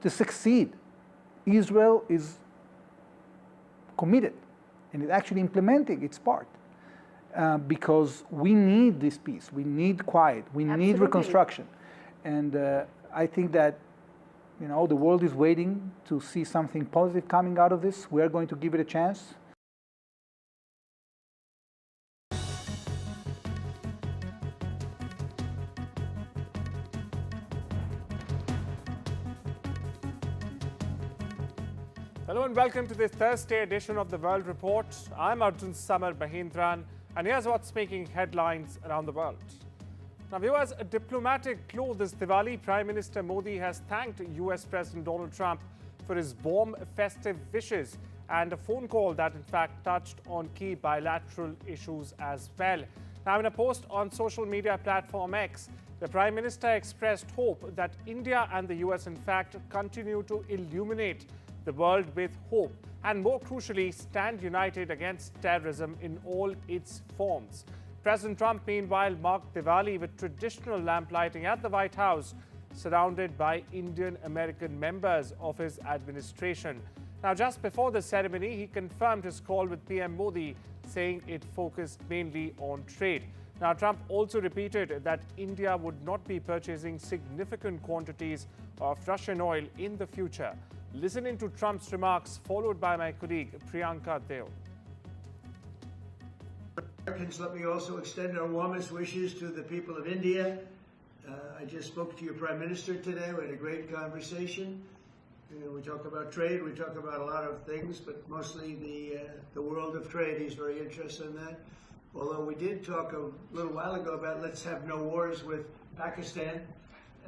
to succeed, Israel is committed and is actually implementing its part. Because we need this peace, we need quiet, we need reconstruction. And I think that the world is waiting to see something positive coming out of this. We are going to give it a chance. Hello and welcome to this Thursday edition of the World Report. I'm Arjun Samar Mahendran, and here's what's making headlines around the world. Now, viewers, a diplomatic clue this Diwali. Prime Minister Modi has thanked U.S. President Donald Trump for his warm, festive wishes and a phone call that, in fact, touched on key bilateral issues as well. Now, in a post on social media platform X, the Prime Minister expressed hope that India and the U.S., in fact, continue to illuminate the world with hope and, more crucially, stand united against terrorism in all its forms. President Trump, meanwhile, marked Diwali with traditional lamplighting at the White House, surrounded by Indian-American members of his administration. Now, just before the ceremony, he confirmed his call with PM Modi, saying it focused mainly on trade. Now, Trump also repeated that India would not be purchasing significant quantities of Russian oil in the future. Listen in to Trump's remarks, followed by my colleague Priyanka Deo. Americans, let me also extend our warmest wishes to the people of India. I just spoke to your Prime Minister today. We had a great conversation. We talk about trade, we talk about a lot of things, but mostly the world of trade. He's very interested in that. Although we did talk a little while ago about let's have no wars with Pakistan.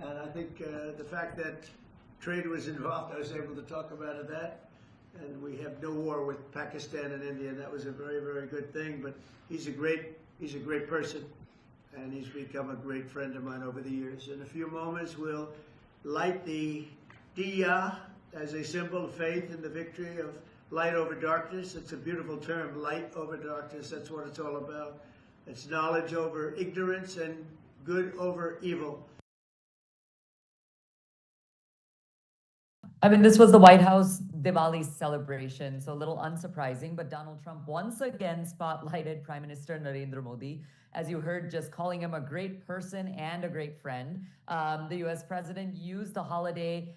And I think the fact that trade was involved, I was able to talk about that. And we have no war with Pakistan and India. That was a very, very good thing. But he's a great person, and he's become a great friend of mine over the years. In a few moments, we'll light the diya as a symbol of faith in the victory of light over darkness. It's a beautiful term, light over darkness. That's what it's all about. It's knowledge over ignorance and good over evil. I mean, this was the White House Diwali celebration, so a little unsurprising, but Donald Trump once again spotlighted Prime Minister Narendra Modi, as you heard, just calling him a great person and a great friend. The U.S. president used the holiday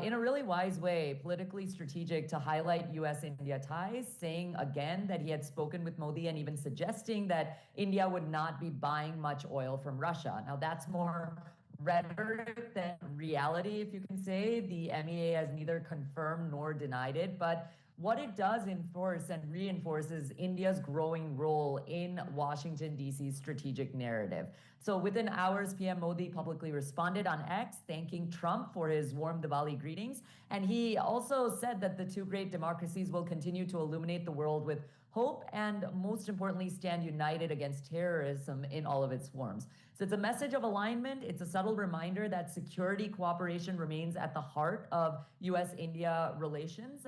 in a really wise way, politically strategic, to highlight U.S.-India ties, saying again that he had spoken with Modi and even suggesting that India would not be buying much oil from Russia. Now, that's more rhetoric than reality, if you can say. The MEA has neither confirmed nor denied it, but what it does enforce and reinforces India's growing role in Washington, D.C.'s strategic narrative. So within hours, PM Modi publicly responded on X, thanking Trump for his warm Diwali greetings. And he also said that the two great democracies will continue to illuminate the world with hope and, most importantly, stand united against terrorism in all of its forms. So it's a message of alignment. It's a subtle reminder that security cooperation remains at the heart of U.S.-India relations.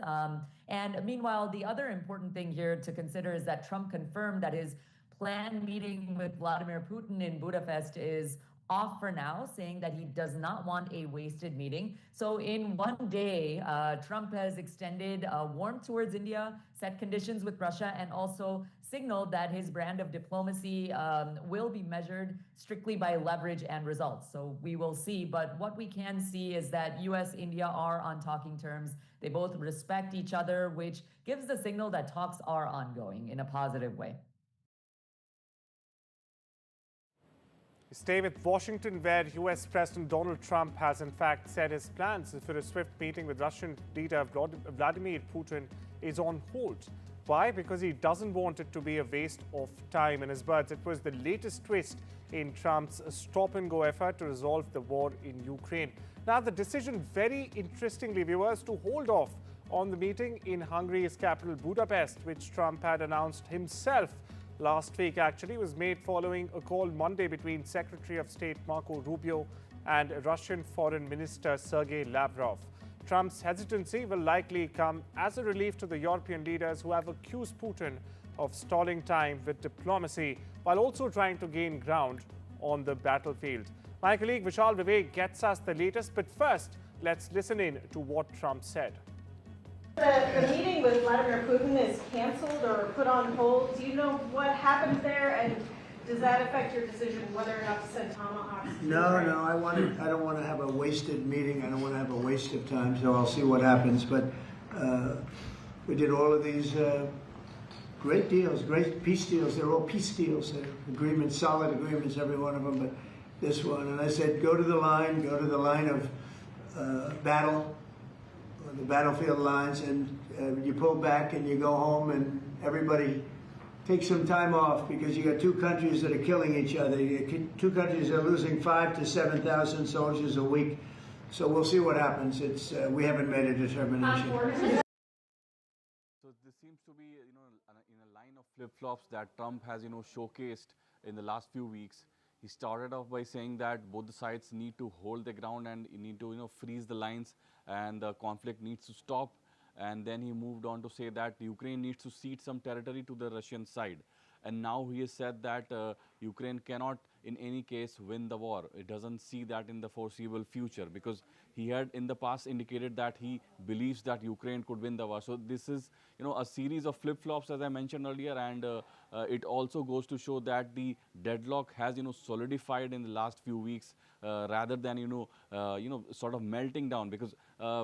And meanwhile, the other important thing here to consider is that Trump confirmed that his planned meeting with Vladimir Putin in Budapest is off for now, saying that he does not want a wasted meeting. So in one day, Trump has extended warmth towards India, set conditions with Russia, and also signaled that his brand of diplomacy will be measured strictly by leverage and results. So we will see. But what we can see is that U.S.-India are on talking terms. They both respect each other, which gives the signal that talks are ongoing in a positive way. Stay with Washington, where U.S. President Donald Trump has in fact said his plans for a swift meeting with Russian leader Vladimir Putin is on hold. Why? Because he doesn't want it to be a waste of time. In his words, it was the latest twist in Trump's stop-and-go effort to resolve the war in Ukraine. Now, the decision, very interestingly, viewers, to hold off on the meeting in Hungary's capital, Budapest, which Trump had announced himself last week, actually was made following a call Monday between Secretary of State Marco Rubio and Russian Foreign Minister Sergey Lavrov. Trump's hesitancy will likely come as a relief to the European leaders who have accused Putin of stalling time with diplomacy while also trying to gain ground on the battlefield. My colleague Vishal Vivek gets us the latest, but first, Let's listen in to what Trump said. The meeting with Vladimir Putin is canceled or put on hold. Do you know what happened there, and does that affect your decision whether or not to send tomahawks? No, I don't want to have a wasted meeting. I don't want to have a waste of time, so I'll see what happens. But we did all of these great deals, great peace deals. They're all peace deals. They're agreements, solid agreements, every one of them. But this one, and I said, go to the line of battle, the battlefield lines, and you pull back and you go home, and everybody take some time off, because you got two countries that are killing each other. Two countries are losing 5,000 to 7,000 soldiers a week. So we'll see what happens. We haven't made a determination. So this seems to be, in a line of flip-flops that Trump has, showcased in the last few weeks. He started off by saying that both the sides need to hold the ground and need to, freeze the lines, and the conflict needs to stop. And then he moved on to say that Ukraine needs to cede some territory to the Russian side. And now he has said that Ukraine cannot, in any case, win the war. It doesn't see that in the foreseeable future, because he had in the past indicated that he believes that Ukraine could win the war. So this is, a series of flip-flops, as I mentioned earlier, and it also goes to show that the deadlock has, solidified in the last few weeks, rather than, sort of melting down, because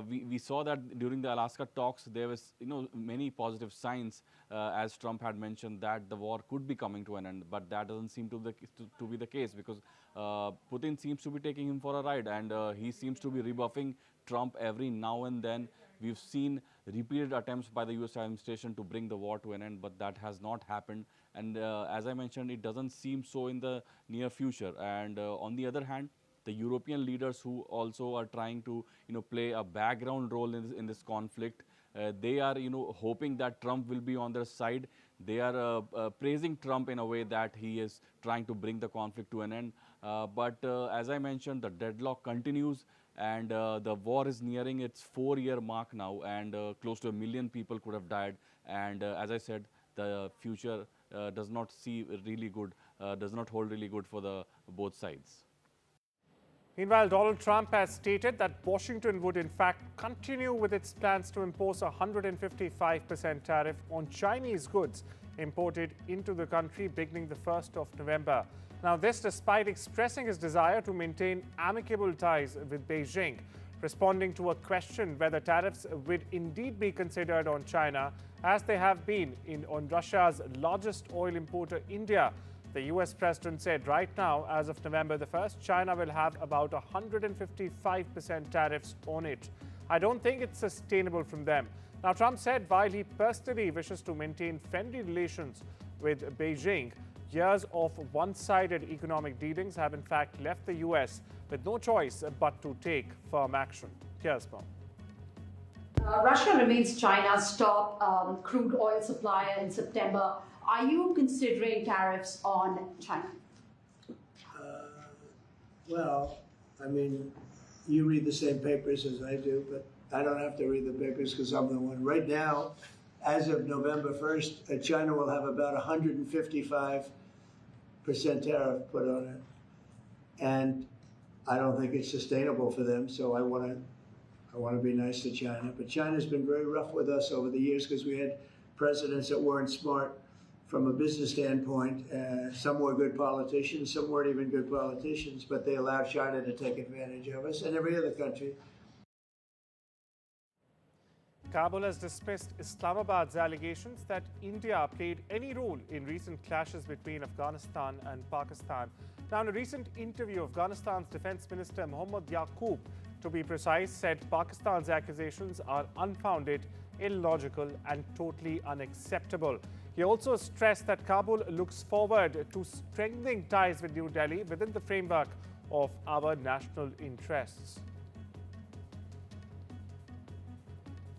we saw that during the Alaska talks, there was, many positive signs, as Trump had mentioned, that the war could be coming to an end, but that doesn't seem to be the case, because Putin seems to be taking him for a ride, and he seems to be rebuffing Trump every now and then. We've seen repeated attempts by the U.S. administration to bring the war to an end, but that has not happened. And as I mentioned, it doesn't seem so in the near future. And on the other hand, the European leaders who also are trying to, play a background role in this conflict, they are, hoping that Trump will be on their side. They are praising Trump in a way that he is trying to bring the conflict to an end. But as I mentioned, the deadlock continues, and the war is nearing its 4-year mark now, and close to 1 million people could have died. And as I said, the future does not hold really good for the both sides. Meanwhile, Donald Trump has stated that Washington would in fact continue with its plans to impose a 155% tariff on Chinese goods imported into the country beginning the 1st of November. Now, this despite expressing his desire to maintain amicable ties with Beijing. Responding to a question whether tariffs would indeed be considered on China, as they have been on Russia's largest oil importer, India, the U.S. President said right now, as of November the 1st, China will have about 155% tariffs on it. I don't think it's sustainable from them. Now, Trump said while he personally wishes to maintain friendly relations with Beijing, years of one-sided economic dealings have in fact left the U.S. with no choice but to take firm action. Here's more. Russia remains China's top crude oil supplier in September. Are you considering tariffs on China? Well, I mean, you read the same papers as I do, but I don't have to read the papers because I'm the one. Right now, as of November 1st, China will have about 155% tariff put on it. And I don't think it's sustainable for them, so I want to be nice to China. But China's been very rough with us over the years because we had presidents that weren't smart from a business standpoint. Some were good politicians, some weren't even good politicians, but they allowed China to take advantage of us and every other country. Kabul has dismissed Islamabad's allegations that India played any role in recent clashes between Afghanistan and Pakistan. Now, in a recent interview, Afghanistan's Defense Minister Mohammad Yaqoob, to be precise, said Pakistan's accusations are unfounded, illogical and totally unacceptable. He also stressed that Kabul looks forward to strengthening ties with New Delhi within the framework of our national interests.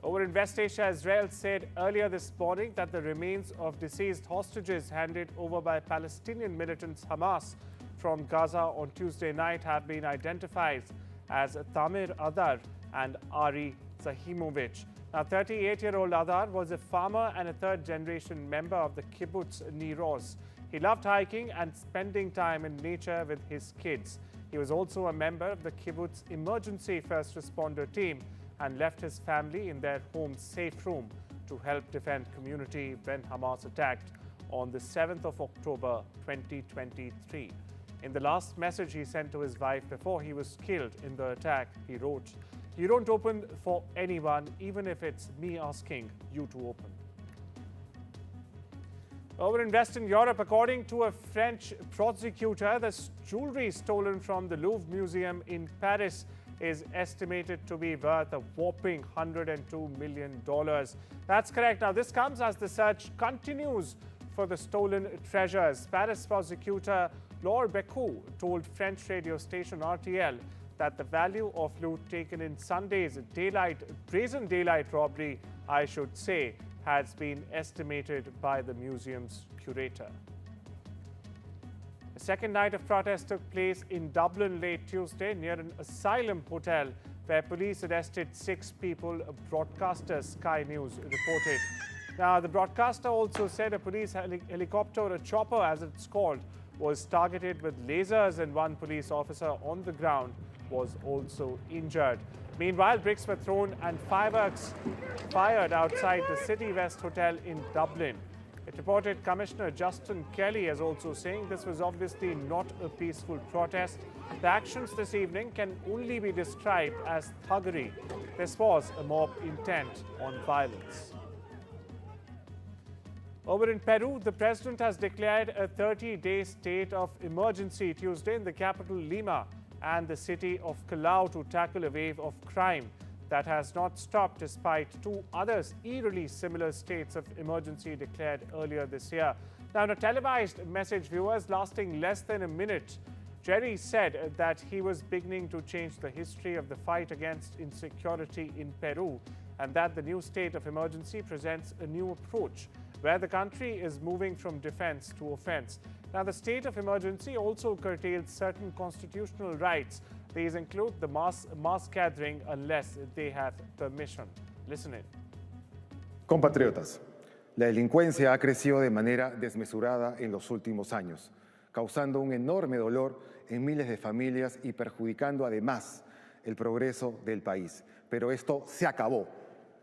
Over in West Asia, Israel said earlier this morning that the remains of deceased hostages handed over by Palestinian militants Hamas from Gaza on Tuesday night have been identified as Tamir Adar and Ari Zahimovic. Now, 38-year-old Adar was a farmer and a third-generation member of the kibbutz Nir Oz. He loved hiking and spending time in nature with his kids. He He was also a member of the kibbutz emergency first responder team and left his family in their home's safe room to help defend community when Hamas attacked on the 7th of October 2023. In the last message he sent to his wife before he was killed in the attack, he wrote, "You don't open for anyone, even if it's me asking you to open." Over in Western Europe, according to a French prosecutor, the jewelry stolen from the Louvre Museum in Paris is estimated to be worth a whopping $102 million. That's correct. Now, this comes as the search continues for the stolen treasures. Paris prosecutor Laure Becou told French radio station RTL that the value of loot taken in Sunday's brazen daylight robbery, I should say, has been estimated by the museum's curator. The second night of protest took place in Dublin late Tuesday near an asylum hotel where police arrested 6 people, a broadcaster Sky News reported. Now, the broadcaster also said a police helicopter, or a chopper as it's called, was targeted with lasers and one police officer on the ground was also injured. Meanwhile, bricks were thrown and fireworks fired outside the City West Hotel in Dublin. It reported Commissioner Justin Kelly as also saying this was obviously not a peaceful protest. The actions this evening can only be described as thuggery. This was a mob intent on violence. Over in Peru, the president has declared a 30-day state of emergency Tuesday in the capital Lima and the city of Callao to tackle a wave of crime that has not stopped despite 2 other eerily similar states of emergency declared earlier this year. Now, in a televised message, viewers lasting less than a minute, Jerry said that he was beginning to change the history of the fight against insecurity in Peru and that the new state of emergency presents a new approach where the country is moving from defense to offense. Now, the state of emergency also curtails certain constitutional rights. These include the mass gathering unless they have permission. Listen in. Compatriotas, la delincuencia ha crecido de manera desmesurada en los últimos años, causando un enorme dolor en miles de familias y perjudicando además el progreso del país. Pero esto se acabó.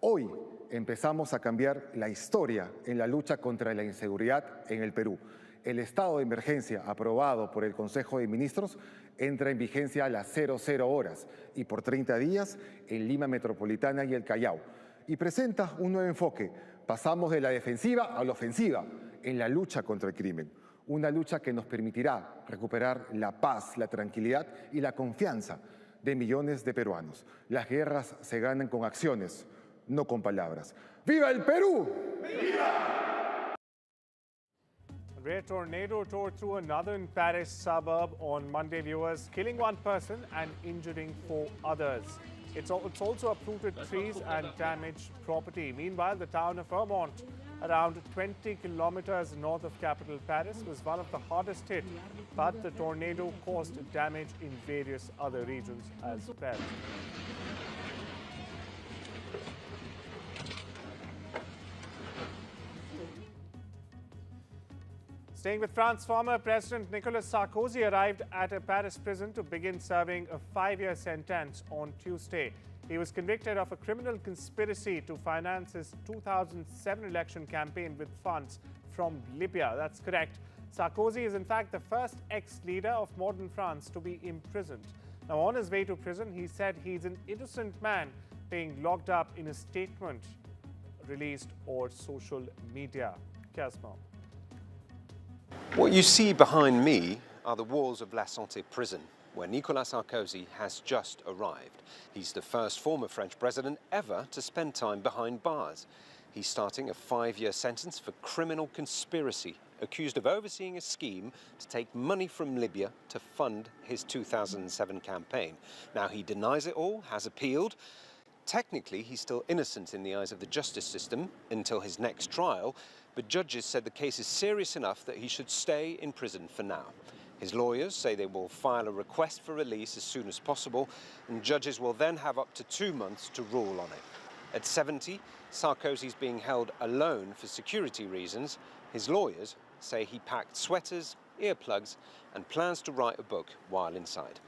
Hoy empezamos a cambiar la historia en la lucha contra la inseguridad en el Perú. El estado de emergencia aprobado por el Consejo de Ministros entra en vigencia a las 00 horas y por 30 días en Lima Metropolitana y el Callao. Y presenta un nuevo enfoque. Pasamos de la defensiva a la ofensiva en la lucha contra el crimen. Una lucha que nos permitirá recuperar la paz, la tranquilidad y la confianza de millones de peruanos. Las guerras se ganan con acciones, no con palabras. ¡Viva el Perú! ¡Viva! A rare tornado tore through another in Paris suburb on Monday, viewers, killing 1 person and injuring 4 others. It's also uprooted trees and damaged property. Meanwhile, the town of Vermont, around 20 kilometers north of capital Paris, was one of the hardest hit, but the tornado caused damage in various other regions as well. Staying with France, former President Nicolas Sarkozy arrived at a Paris prison to begin serving a 5-year sentence on Tuesday. He was convicted of a criminal conspiracy to finance his 2007 election campaign with funds from Libya. That's correct. Sarkozy is in fact the first ex-leader of modern France to be imprisoned. Now, on his way to prison, he said he's an innocent man being locked up in a statement released on social media. Kasma. What you see behind me are the walls of La Santé prison, where Nicolas Sarkozy has just arrived. He's the first former French president ever to spend time behind bars. He's starting a 5-year sentence for criminal conspiracy, accused of overseeing a scheme to take money from Libya to fund his 2007 campaign. Now, he denies it all, has appealed. Technically, he's still innocent in the eyes of the justice system until his next trial, but judges said the case is serious enough that he should stay in prison for now. His lawyers say they will file a request for release as soon as possible, and judges will then have up to 2 months to rule on it. At 70, Sarkozy's being held alone for security reasons. His lawyers say he packed sweaters, earplugs, and plans to write a book while inside.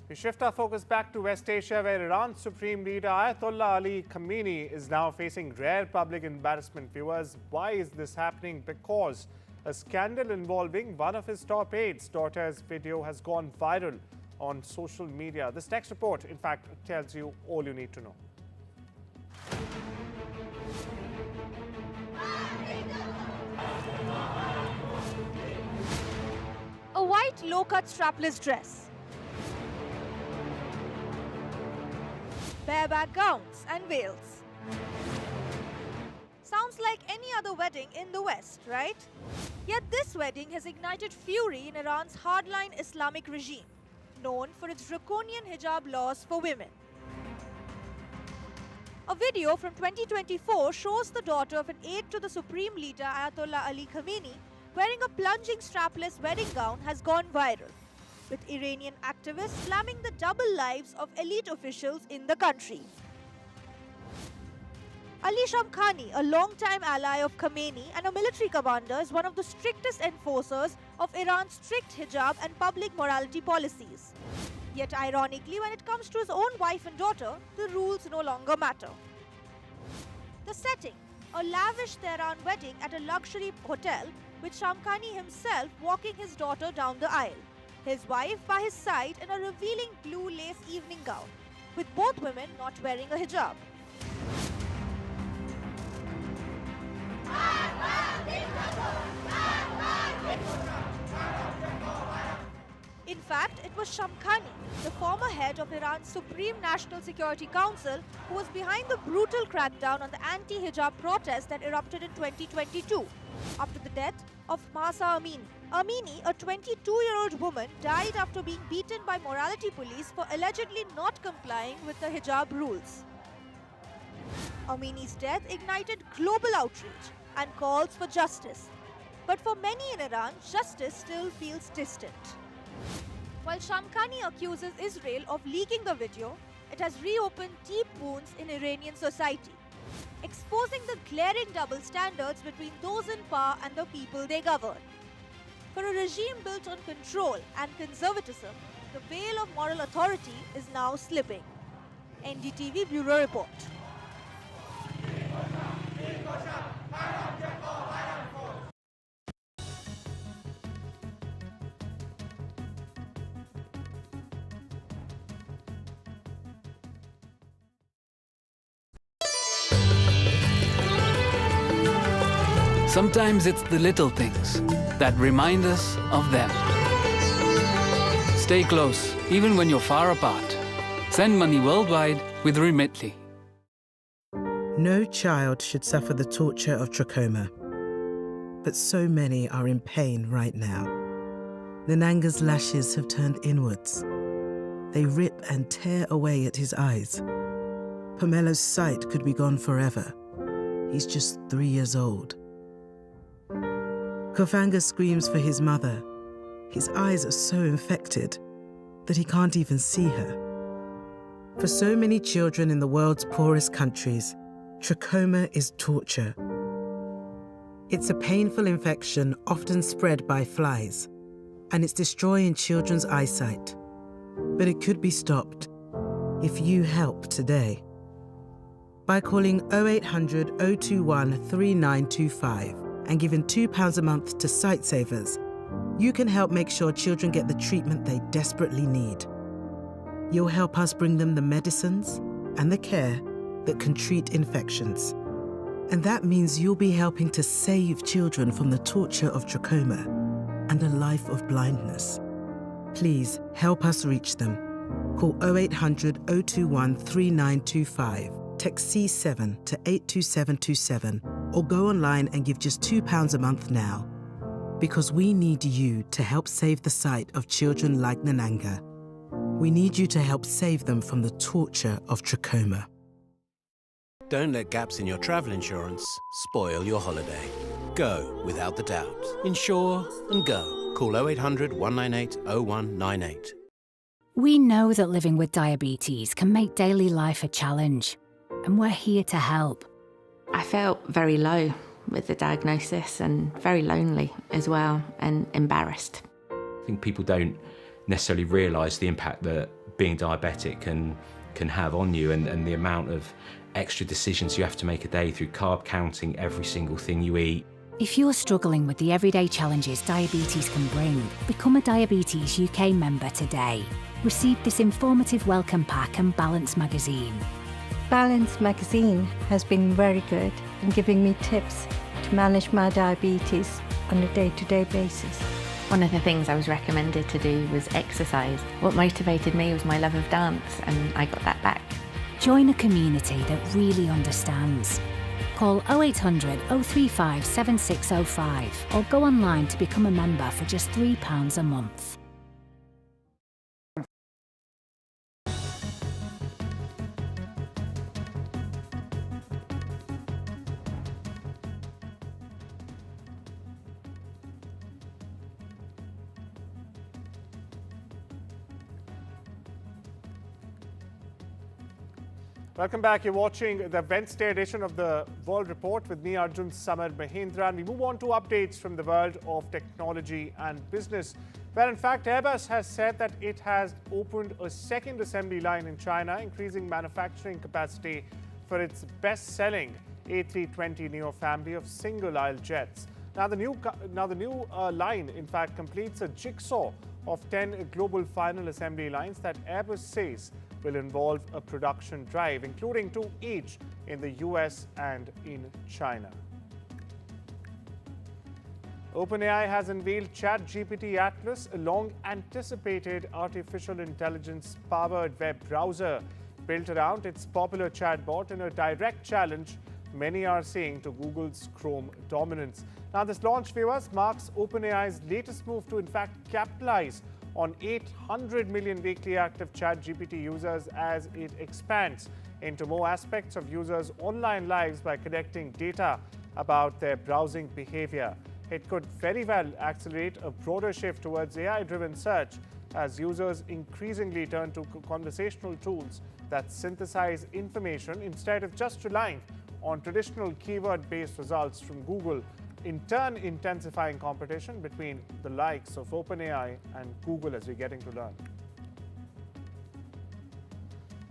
We shift our focus back to West Asia, where Iran's Supreme Leader Ayatollah Ali Khamenei is now facing rare public embarrassment. Viewers, why is this happening? Because a scandal involving one of his top aides' daughter's video has gone viral on social media. This next report, in fact, tells you all you need to know. A white low-cut strapless dress, bareback gowns and veils. Sounds like any other wedding in the West, right? Yet this wedding has ignited fury in Iran's hardline Islamic regime, known for its draconian hijab laws for women. A video from 2024 shows the daughter of an aide to the Supreme Leader Ayatollah Ali Khamenei wearing a plunging strapless wedding gown has gone viral, with Iranian activists slamming the double lives of elite officials in the country. Ali Shamkhani, a longtime ally of Khamenei and a military commander, is one of the strictest enforcers of Iran's strict hijab and public morality policies. Yet ironically, when it comes to his own wife and daughter, the rules no longer matter. The setting, a lavish Tehran wedding at a luxury hotel, with Shamkhani himself walking his daughter down the aisle, his wife by his side in a revealing blue lace evening gown, with both women not wearing a hijab. In fact, it was Shamkhani, the former head of Iran's Supreme National Security Council, who was behind the brutal crackdown on the anti-hijab protests that erupted in 2022 after the death of Mahsa Amini. Amini, a 22-year-old woman, died after being beaten by morality police for allegedly not complying with the hijab rules. Amini's death ignited global outrage and calls for justice. But for many in Iran, justice still feels distant. While Shamkhani accuses Israel of leaking the video, it has reopened deep wounds in Iranian society, exposing the glaring double standards between those in power and the people they govern. For a regime built on control and conservatism, the veil of moral authority is now slipping. NDTV Bureau Report. Sometimes it's the little things that remind us of them. Stay close, even when you're far apart. Send money worldwide with Remitly. No child should suffer the torture of trachoma, but so many are in pain right now. Nananga's lashes have turned inwards. They rip and tear away at his eyes. Pamelo's sight could be gone forever. He's just 3 years old. Kofanga screams for his mother. His eyes are so infected that he can't even see her. For so many children in the world's poorest countries, trachoma is torture. It's a painful infection often spread by flies, and it's destroying children's eyesight. But it could be stopped if you help today. By calling 0800 021 3925 and giving £2 a month to Sightsavers, you can help make sure children get the treatment they desperately need. You'll help us bring them the medicines and the care that can treat infections. And that means you'll be helping to save children from the torture of trachoma and a life of blindness. Please help us reach them. Call 0800 021 3925, text C7 to 82727, or go online and give just £2 a month now. Because we need you to help save the sight of children like Nananga. We need you to help save them from the torture of trachoma. Don't let gaps in your travel insurance spoil your holiday. Go without the doubt. Insure and go. Call 0800 198 0198. We know that living with diabetes can make daily life a challenge, and we're here to help. I felt very low with the diagnosis and very lonely as well, and embarrassed. I think people don't necessarily realise the impact that being diabetic can have on you, and the amount of extra decisions you have to make a day through carb counting every single thing you eat. If you're struggling with the everyday challenges diabetes can bring, become a Diabetes UK member today. Receive this informative welcome pack and Balance magazine. Balance magazine has been very good in giving me tips to manage my diabetes on a day-to-day basis. One of the things I was recommended to do was exercise. What motivated me was my love of dance, and I got that back. Join a community that really understands. Call 0800 035 7605 or go online to become a member for just £3 a month. Welcome back. You're watching the Wednesday edition of the World Report with me, Arjun, Samar, Mahendran. We move on to updates from the world of technology and business, where in fact Airbus has said that it has opened a second assembly line in China, increasing manufacturing capacity for its best-selling A320neo family of single-aisle jets. Now the new line in fact completes a jigsaw of 10 global final assembly lines that Airbus says will involve a production drive, including 2 each in the US and in China. OpenAI has unveiled ChatGPT Atlas, a long-anticipated artificial intelligence-powered web browser built around its popular chatbot in a direct challenge many are seeing to Google's Chrome dominance. Now, this launch, viewers, marks OpenAI's latest move to, in fact, capitalize on 800 million weekly active ChatGPT users as it expands into more aspects of users' online lives by collecting data about their browsing behavior. It could very well accelerate a broader shift towards AI-driven search as users increasingly turn to conversational tools that synthesize information instead of just relying on traditional keyword-based results from Google, in turn intensifying competition between the likes of OpenAI and Google, as we're getting to learn.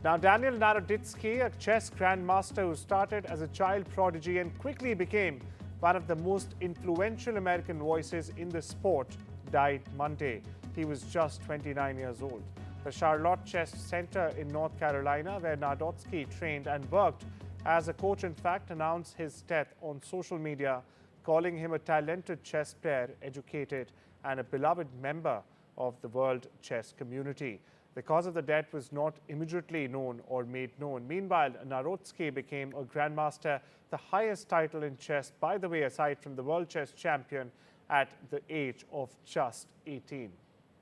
Now, Daniel Naroditsky, a chess grandmaster who started as a child prodigy and quickly became one of the most influential American voices in the sport, died Monday. He was just 29 years old. The Charlotte Chess Center in North Carolina, where Naroditsky trained and worked as a coach, in fact, announced his death on social media, calling him a talented chess player, educated, and a beloved member of the world chess community. The cause of the death was not immediately known or made known. Meanwhile, Naroditsky became a grandmaster, the highest title in chess, by the way, aside from the world chess champion, at the age of just 18.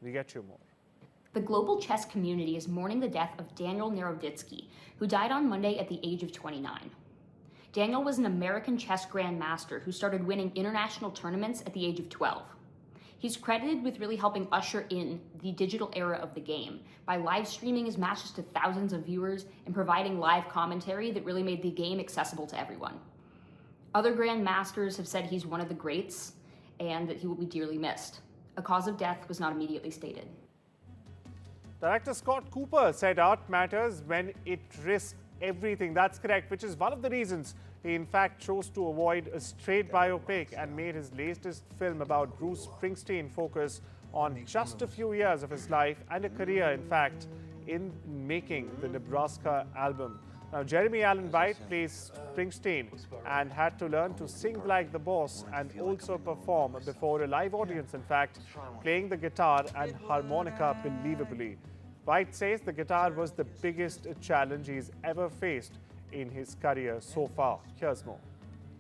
We get you more. The global chess community is mourning the death of Daniel Naroditsky, who died on Monday at the age of 29. Daniel was an American chess grandmaster who started winning international tournaments at the age of 12. He's credited with really helping usher in the digital era of the game by live streaming his matches to thousands of viewers and providing live commentary that really made the game accessible to everyone. Other grandmasters have said he's one of the greats and that he will be dearly missed. A cause of death was not immediately stated. Director Scott Cooper said art matters when it risks everything. That's correct, which is one of the reasons he in fact chose to avoid a straight biopic and made his latest film about Bruce Springsteen focus on just a few years of his life and a career, in fact, in making the Nebraska album. Now, Jeremy Allen White plays Springsteen and had to learn to sing like the boss and also perform before a live audience, in fact, playing the guitar and harmonica believably. White says the guitar was the biggest challenge he's ever faced in his career so far. Here's more.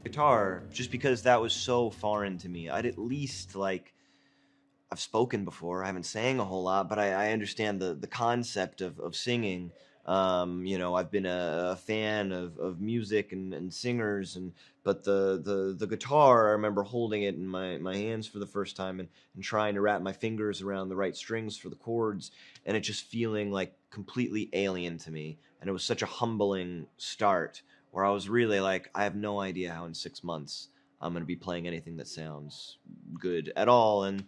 Guitar, just because that was so foreign to me. I'd at least, I've spoken before, I haven't sang a whole lot, but I understand the concept of singing. I've been a fan of music and singers, but the guitar, I remember holding it in my hands for the first time and trying to wrap my fingers around the right strings for the chords, and it just feeling like completely alien to me. And it was such a humbling start where I was really like, I have no idea how in 6 months I'm going to be playing anything that sounds good at all. And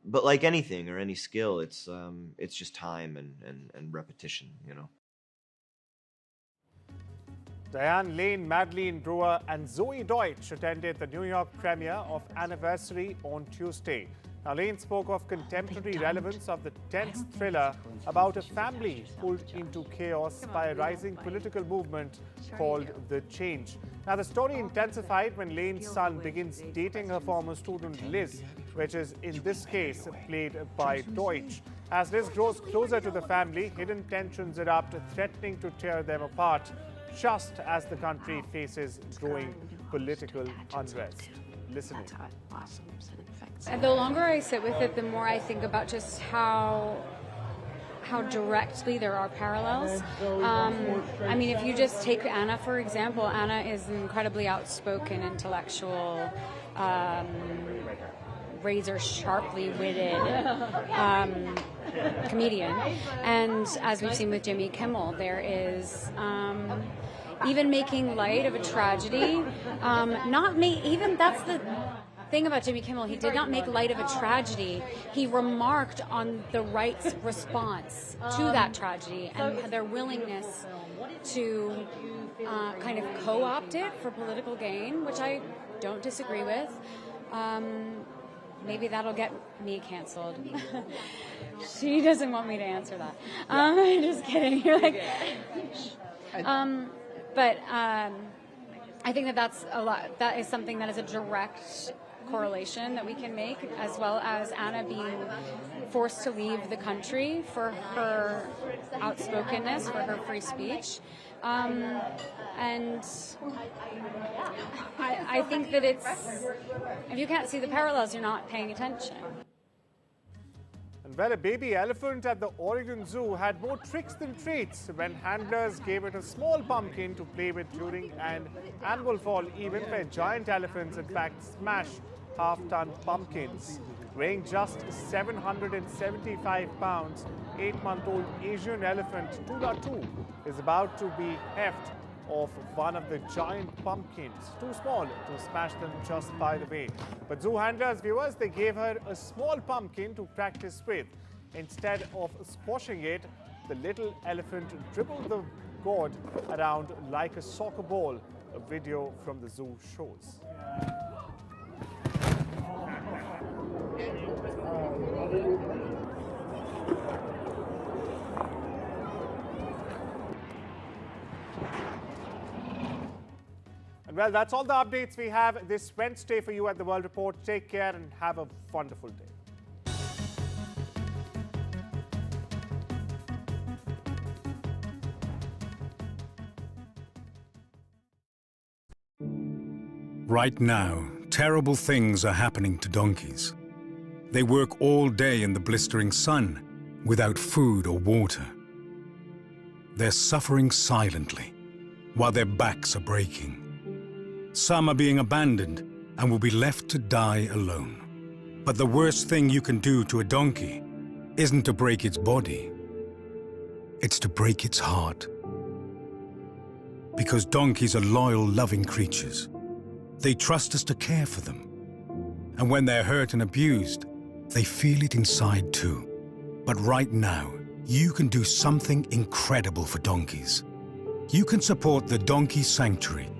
but like anything or any skill, it's just time and repetition, you know. Diane Lane, Madeleine Brewer and Zoe Deutsch attended the New York premiere of Anniversary on Tuesday. Now, Lane spoke of contemporary relevance of the tense thriller about a family pulled into chaos by a rising political movement called The Change. Now, the story intensified when Lane's son begins dating her former student Liz, which is in this case played by Deutsch. As Liz grows closer to the family, hidden tensions erupt, threatening to tear them apart, just as the country faces growing political unrest. Listening. The longer I sit with it, the more I think about just how directly there are parallels. I mean, if you just take Anna, for example, Anna is an incredibly outspoken, intellectual, razor sharply witted comedian. And as we've seen with Jimmy Kimmel, there is even making light of a tragedy. Even that's the thing about Jimmy Kimmel. He did not make light of a tragedy. He remarked on the right's response to that tragedy and their willingness to kind of co-opt it for political gain, which I don't disagree with. Maybe that'll get me canceled. She doesn't want me to answer that. Just kidding. You're like, but I think that's a lot. That is something that is a direct correlation that we can make, as well as Anna being forced to leave the country for her outspokenness, for her free speech. And I think that if you can't see the parallels, you're not paying attention. And well, a baby elephant at the Oregon Zoo had more tricks than treats when handlers gave it a small pumpkin to play with during an annual fall event where giant elephants in fact smash half-ton pumpkins. Weighing just 775 pounds, 8-month-old Asian elephant Tula-2 is about to be heft of one of the giant pumpkins, too small to smash them just by the way. But zoo handlers, viewers, they gave her a small pumpkin to practice with. Instead of squashing it, the little elephant dribbled the gourd around like a soccer ball, a video from the zoo shows. And well, that's all the updates we have this Wednesday for you at the World Report. Take care and have a wonderful day. Right now, terrible things are happening to donkeys. They work all day in the blistering sun without food or water. They're suffering silently while their backs are breaking. Some are being abandoned and will be left to die alone. But the worst thing you can do to a donkey isn't to break its body. It's to break its heart. Because donkeys are loyal, loving creatures. They trust us to care for them. And when they're hurt and abused, they feel it inside too. But right now, you can do something incredible for donkeys. You can support the Donkey Sanctuary.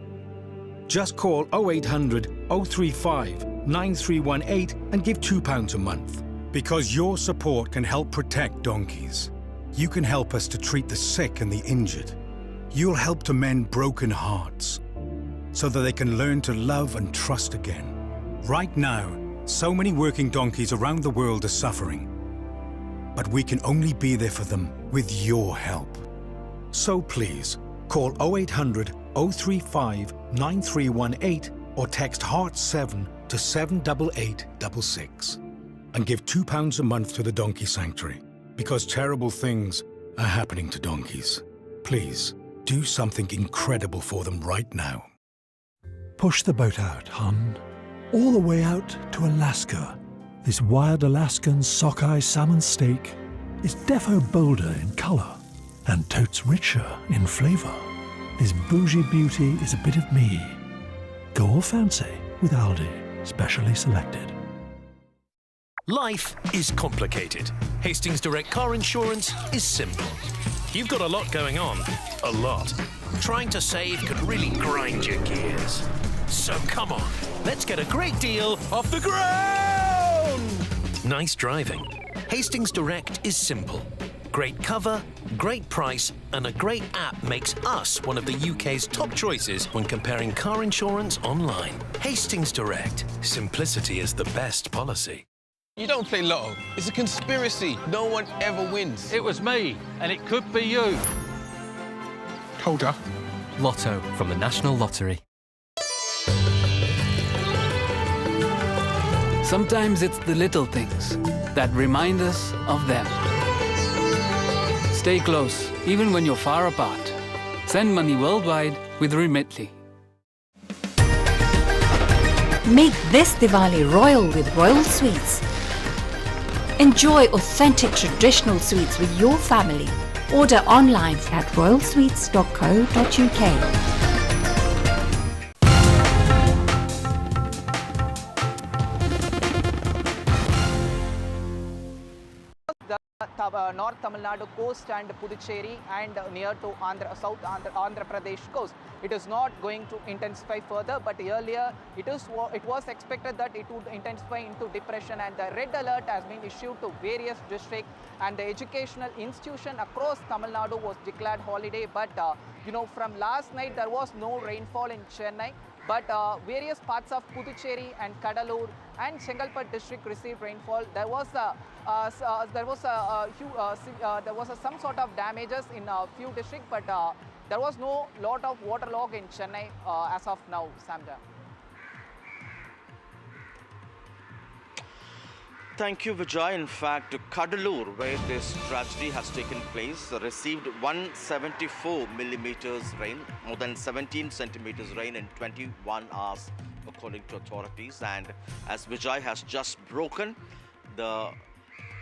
Just call 0800 035 9318 and give £2 a month. Because your support can help protect donkeys. You can help us to treat the sick and the injured. You'll help to mend broken hearts so that they can learn to love and trust again. Right now, so many working donkeys around the world are suffering. But we can only be there for them with your help. So please, call 0800 035 9318 or text HEART7 to 78866 and give £2 a month to the Donkey Sanctuary, because terrible things are happening to donkeys. Please, do something incredible for them right now. Push the boat out, hon. All the way out to Alaska. This wild Alaskan sockeye salmon steak is defo bolder in color and totes richer in flavor. This bougie beauty is a bit of me. Go all fancy with Aldi, specially selected. Life is complicated. Hastings Direct Car Insurance is simple. You've got a lot going on. A lot. Trying to save could really grind your gears. So come on, let's get a great deal off the ground! Nice driving. Hastings Direct is simple. Great cover, great price, and a great app makes us one of the UK's top choices when comparing car insurance online. Hastings Direct. Simplicity is the best policy. You don't play lotto. It's a conspiracy. No one ever wins. It was me, and it could be you. Hold up. Lotto from the National Lottery. Sometimes it's the little things that remind us of them. Stay close, even when you're far apart. Send money worldwide with Remitly. Make this Diwali royal with Royal Sweets. Enjoy authentic traditional sweets with your family. Order online at royalsweets.co.uk. North Tamil Nadu coast and Puducherry and near to South Andhra Pradesh coast. It is not going to intensify further, but earlier it was expected that it would intensify into depression, and the red alert has been issued to various districts, and the educational institution across Tamil Nadu was declared holiday. But from last night there was no rainfall in Chennai. But various parts of Puducherry and Kadalur and Chengalpattu district received rainfall. There was some sort of damages in a few districts, but there was no lot of waterlog in Chennai as of now, Samar. Thank you, Vijay. In fact, Kadalur, where this tragedy has taken place, received 174 millimeters rain, more than 17 centimeters rain in 21 hours, according to authorities. And as Vijay has just broken, the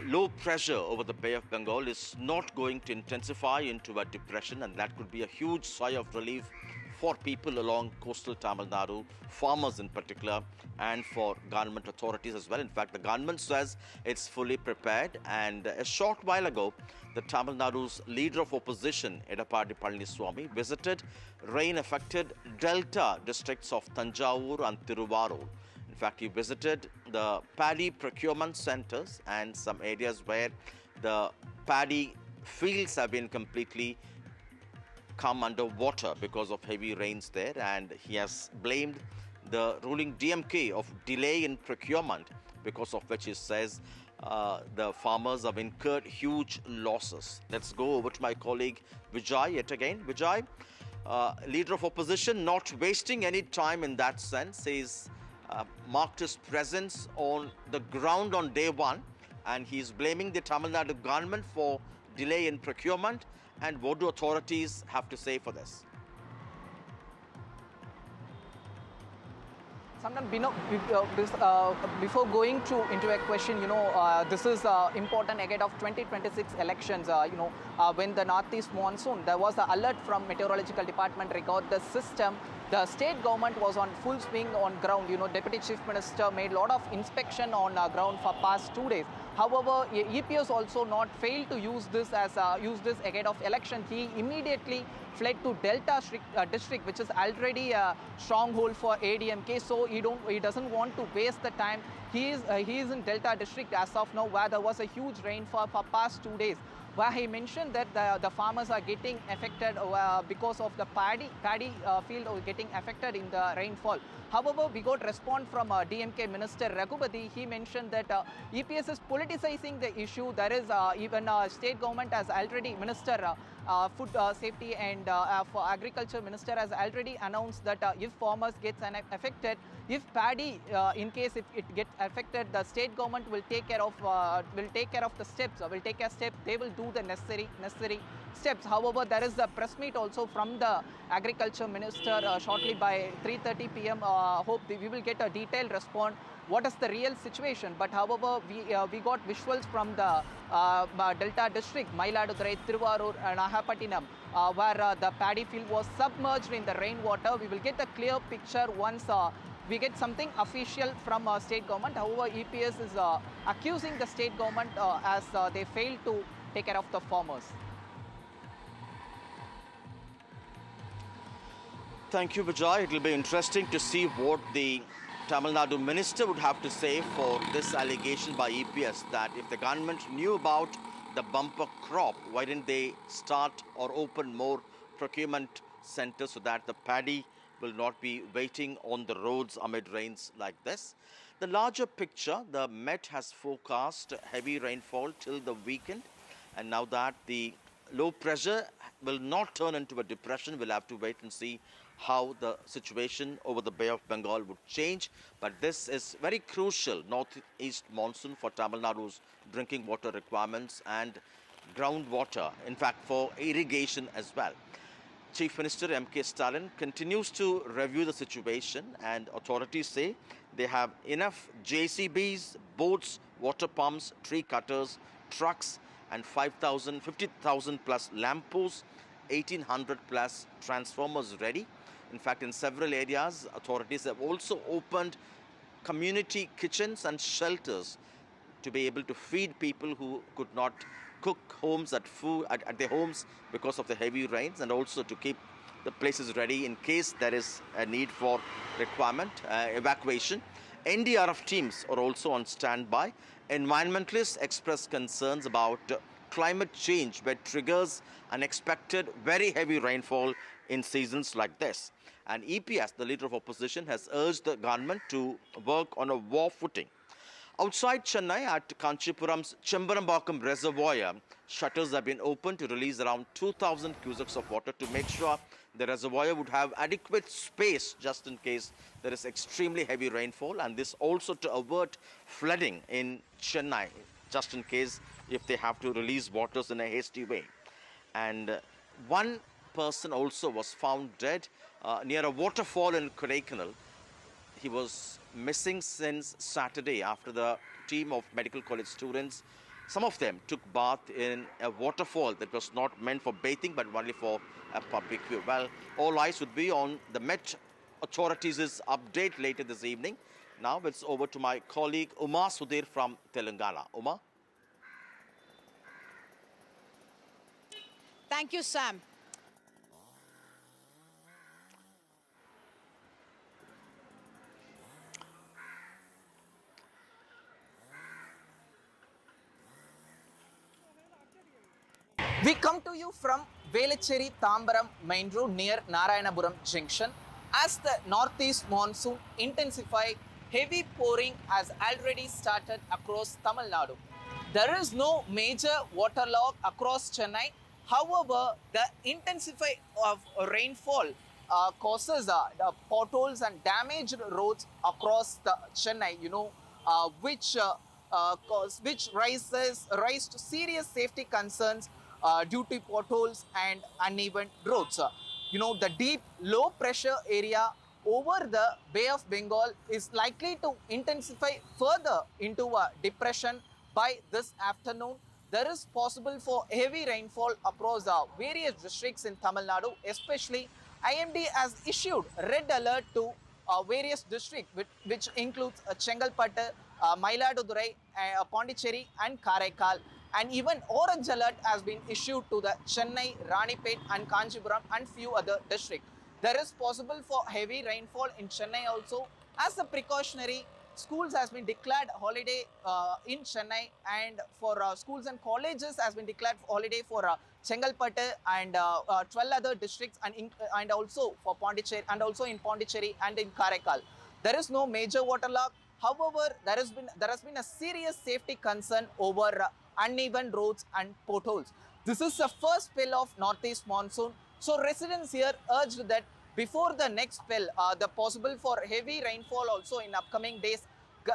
low pressure over the Bay of Bengal is not going to intensify into a depression, and that could be a huge sigh of relief for people along coastal Tamil Nadu, farmers in particular, and for government authorities as well. In fact, the government says it's fully prepared, and a short while ago, the Tamil Nadu's leader of opposition, Edappadi Palaniswamy, visited rain-affected delta districts of Thanjavur and Tiruvarur. In fact, he visited the paddy procurement centers and some areas where the paddy fields have been completely come under water because of heavy rains there, and he has blamed the ruling DMK of delay in procurement, because of which he says the farmers have incurred huge losses. Let's go over to my colleague Vijay yet again. Vijay, leader of opposition, not wasting any time in that sense, he's marked his presence on the ground on day one, and he's blaming the Tamil Nadu government for delay in procurement. And what do authorities have to say for this? Sometimes, before going into a question, this is important ahead of 2026 elections. When the northeast monsoon, there was an alert from meteorological department regarding the system. The state government was on full swing on ground. Deputy Chief Minister made a lot of inspection on ground for past 2 days. However, EPS also not failed to use this ahead of election. He immediately fled to Delta district, which is already a stronghold for ADMK. So he doesn't want to waste the time. He is in Delta district as of now, where there was a huge rainfall for past 2 days, where he mentioned that the farmers are getting affected because of the paddy field getting affected in the rainfall. However, we got response from DMK Minister Raghupati. He mentioned that EPS is politicizing the issue. There is even state government has already, Minister Food Safety and for Agriculture Minister has already announced that if farmers gets affected, if paddy, in case if it gets affected, the state government will take care of the steps. Will take a step. They will do the necessary steps. However, there is a press meet also from the Agriculture Minister shortly by 3:30 p.m. Hope we will get a detailed response. What is the real situation? But however, we got visuals from the Delta district, Mayiladurai, Tiruvarur, and Nagapattinam, where the paddy field was submerged in the rainwater. We will get a clear picture once we get something official from state government. However, EPS is accusing the state government as they failed to take care of the farmers. Thank you, Vijay. It will be interesting to see what the Tamil Nadu minister would have to say for this allegation by EPS that if the government knew about the bumper crop, why didn't they start or open more procurement centers so that the paddy will not be waiting on the roads amid rains like this? The larger picture, the Met has forecast heavy rainfall till the weekend, and now that the low pressure will not turn into a depression, we'll have to wait and see how the situation over the Bay of Bengal would change. But this is very crucial northeast monsoon for Tamil Nadu's drinking water requirements and groundwater, in fact for irrigation as well. Chief Minister M.K. Stalin continues to review the situation, and authorities say they have enough JCBs, boats, water pumps, tree cutters, trucks, and 50,000 plus lampposts, 1,800 plus transformers ready. In fact, in several areas, authorities have also opened community kitchens and shelters to be able to feed people who could not cook at their homes because of the heavy rains, and also to keep the places ready in case there is a need for evacuation. NDRF teams are also on standby. Environmentalists express concerns about climate change, where triggers unexpected very heavy rainfall in seasons like this. And EPS, the leader of opposition, has urged the government to work on a war footing. Outside Chennai at Kanchipuram's Chembarambakam Reservoir, shutters have been opened to release around 2,000 cusecs of water to make sure the reservoir would have adequate space just in case there is extremely heavy rainfall, and this also to avert flooding in Chennai, just in case if they have to release waters in a hasty way. And one person also was found dead near a waterfall in Kodaikanal. He was missing since Saturday after the team of medical college students, some of them took bath in a waterfall that was not meant for bathing but only for a public view. Well, all eyes would be on the Met authorities' update later this evening. Now it's over to my colleague Uma Sudhir from Telangana. Uma? Thank you, Sam. We come to you from Velachery Tambaram main road near Narayanapuram junction. As the northeast monsoon intensifies, heavy pouring has already started across Tamil Nadu. There is no major waterlog across Chennai. However, the intensity of rainfall causes the potholes and damaged roads across the Chennai, which raise to serious safety concerns due to potholes and uneven roads. The deep low pressure area over the Bay of Bengal is likely to intensify further into a depression by this afternoon. There is possible for heavy rainfall across various districts in Tamil Nadu, especially IMD has issued red alert to various districts, which includes Chengalpattu, Mailadurai, Pondicherry and Karaikal. And even orange alert has been issued to the Chennai, Ranipet and Kanchipuram and few other districts. There is possible for heavy rainfall in Chennai also. As a precautionary, schools has been declared holiday in Chennai, and for schools and colleges has been declared holiday for Chengalpattu and 12 other districts, and also for Pondicherry, and also in Pondicherry and in Karaikal. There is no major waterlog. However, there has been a serious safety concern over uneven roads and potholes. This is the first spell of northeast monsoon. So residents here urged that before the next spell, the possible for heavy rainfall also in upcoming days,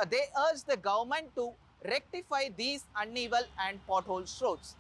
they urged the government to rectify these uneven and pothole roads.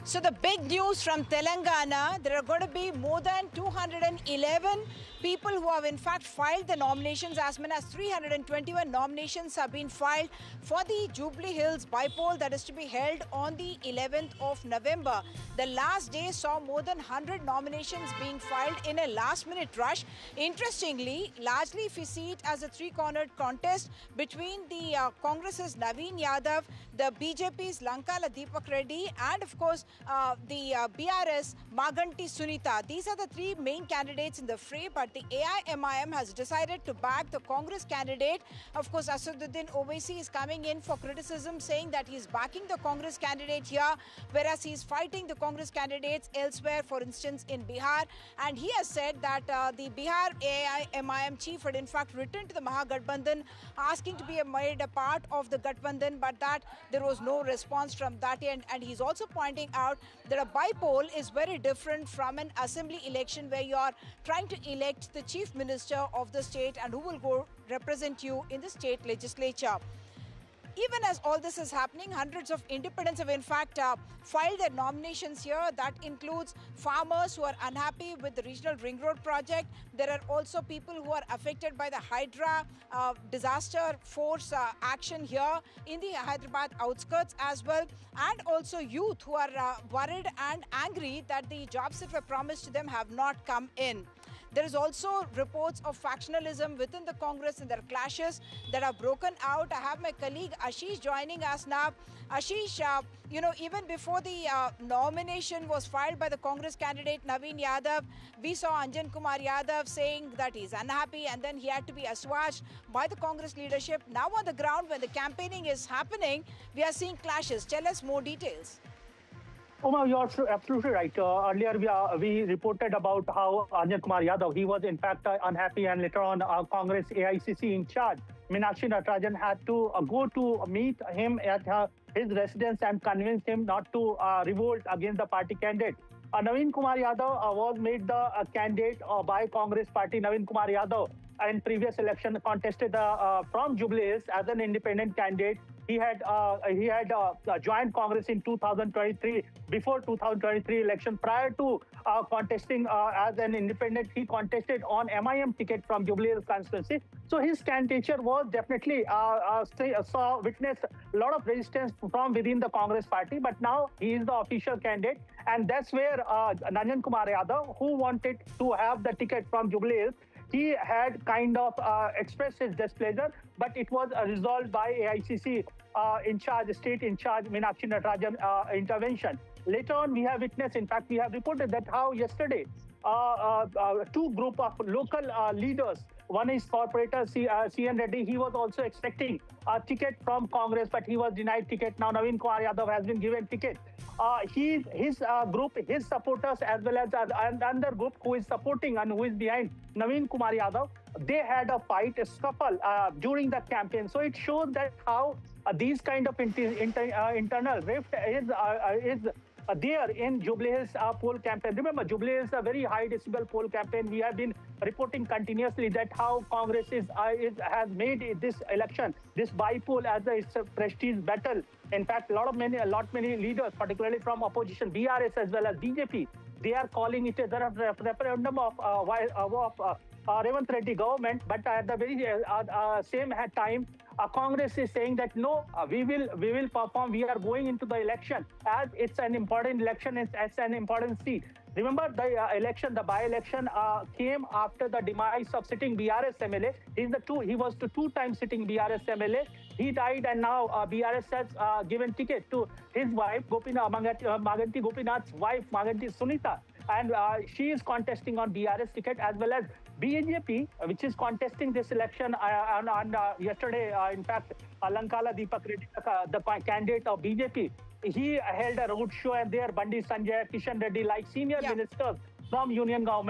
So the big news from Telangana, there are going to be more than 211 people who have in fact filed the nominations. As many as 321 nominations have been filed for the Jubilee Hills bypoll that is to be held on the 11th of November. The last day saw more than 100 nominations being filed in a last-minute rush. Interestingly, largely if you see it as a three-cornered contest between the Congress's Naveen Yadav, the BJP's Lankala Deepak Reddy, and of course the BRS Maganti Sunita. These are the three main candidates in the fray, but the AIMIM has decided to back the Congress candidate. Of course, Asaduddin Owaisi is coming in for criticism, saying that he's backing the Congress candidate here, whereas he's fighting the Congress candidates elsewhere, for instance, in Bihar. And he has said that the Bihar AIMIM chief had in fact written to the Mahagathbandhan asking to be made a part of the Gathbandhan, but that there was no response from that end. And he's also pointing out that a bypoll is very different from an assembly election where you are trying to elect the chief minister of the state and who will go represent you in the state legislature. Even as all this is happening, hundreds of independents have in fact filed their nominations here. That includes farmers who are unhappy with the regional ring road project. There are also people who are affected by the Hydra disaster force action here in the Hyderabad outskirts as well. And also youth who are worried and angry that the jobs that were promised to them have not come in. There is also reports of factionalism within the Congress and there are clashes that have broken out. I have my colleague Ashish joining us now. Ashish, even before the nomination was filed by the Congress candidate Naveen Yadav, we saw Anjan Kumar Yadav saying that he's unhappy and then he had to be assuaged by the Congress leadership. Now on the ground, when the campaigning is happening, we are seeing clashes. Tell us more details. Uma, you're absolutely right. Earlier, we reported about how Arjun Kumar Yadav, he was in fact unhappy, and later on Congress AICC in charge, Meenakshi Natarajan, had to go to meet him at his residence and convince him not to revolt against the party candidate. Naveen Kumar Yadav was made the candidate by Congress party. Naveen Kumar Yadav in previous election contested from Jubilee Hills as an independent candidate. He had joined Congress in 2023, before 2023 election. Prior to contesting as an independent, he contested on MIM ticket from Jubilee Hills constituency. So his candidature was definitely witnessed a lot of resistance from within the Congress party. But now he is the official candidate, and that's where Nanjan Kumar Yadav, who wanted to have the ticket from Jubilee Hills, he had kind of expressed his displeasure, but it was resolved by AICC state in charge, Meenakshi Natarajan intervention. Later on, we have witnessed, in fact, we have reported that how yesterday, two group of local leaders, one is corporator CN Reddy, he was also expecting a ticket from Congress, but he was denied ticket. Now Naveen Kumar Yadav has been given ticket. His group, his supporters, as well as another group who is supporting and who is behind Naveen Kumar Yadav, they had a fight, a scuffle during the campaign. So it shows that how these kind of internal rift is there in Jubilee Hills poll campaign. Remember, Jubilee Hills is a very high decibel poll campaign. We have been reporting continuously that how Congress has made this election, this bypoll, as a prestige battle. In fact, many leaders, particularly from opposition, BRS as well as BJP, they are calling it as a referendum of Revant Reddy government. But at the very same time, Congress is saying that no, we will perform. We are going into the election as it's an important election. It's an important seat. Remember, the by-election came after the demise of sitting BRS MLA. He was the two-time sitting BRS MLA. He died, and now BRS has given ticket to his wife, Maganti Gopinath's wife, Maganti Sunita. And she is contesting on BRS ticket, as well as BJP, which is contesting this election. And yesterday, in fact, Lankala Deepak Reddy, the candidate of BJP, he held a road show, and there Bandi Sanjay, Kishan Reddy, like senior ministers from union government,